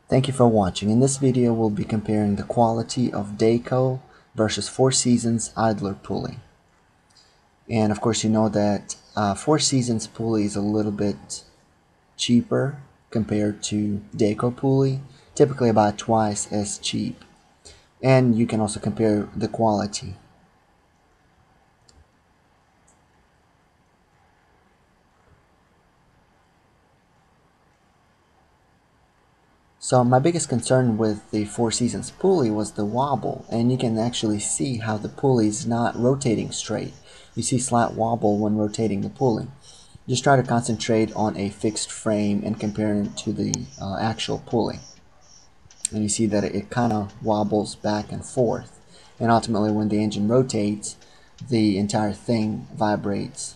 Thank you for watching. In this video we'll be comparing the quality of Dayco versus Four Seasons idler pulley. And of course you know that Four Seasons pulley is a little bit cheaper compared to Dayco pulley, typically about twice as cheap. And you can also compare the quality. So my biggest concern with the Four Seasons pulley was the wobble, and you can actually see how the pulley is not rotating straight. You see slight wobble when rotating the pulley. Just try to concentrate on a fixed frame and compare it to the actual pulley. And you see that it kind of wobbles back and forth. And ultimately when the engine rotates, the entire thing vibrates.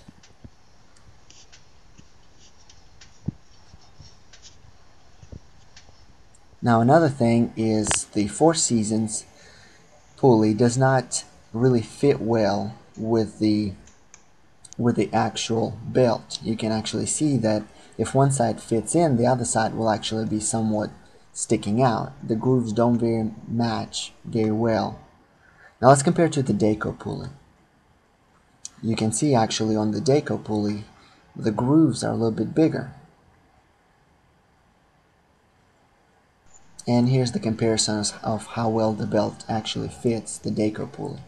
Now another thing is the Four Seasons pulley does not really fit well with the actual belt. You can actually see that if one side fits in, the other side will actually be somewhat sticking out. The grooves don't match very well. Now let's compare to the Dayco pulley. You can see actually on the Dayco pulley the grooves are a little bit bigger. And here's the comparisons of how well the belt actually fits the Dayco pulley.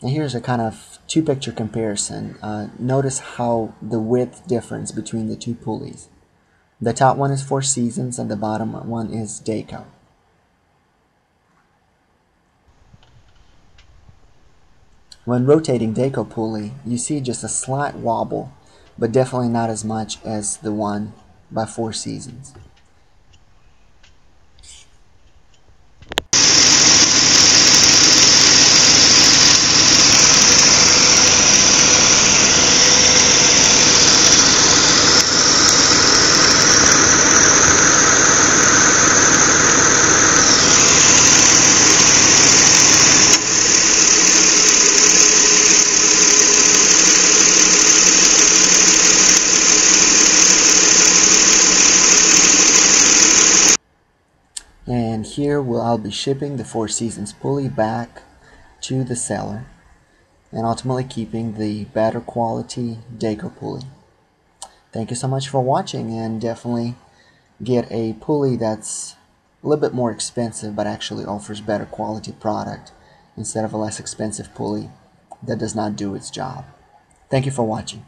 And here's a kind of two-picture comparison. Notice how the width difference between the two pulleys. The top one is Four Seasons and the bottom one is Dayco. When rotating Dayco pulley, you see just a slight wobble, but definitely not as much as the one by Four Seasons. And here I'll be shipping the Four Seasons pulley back to the seller and ultimately keeping the better quality Dayco pulley. Thank you so much for watching, and definitely get a pulley that's a little bit more expensive but actually offers better quality product instead of a less expensive pulley that does not do its job. Thank you for watching.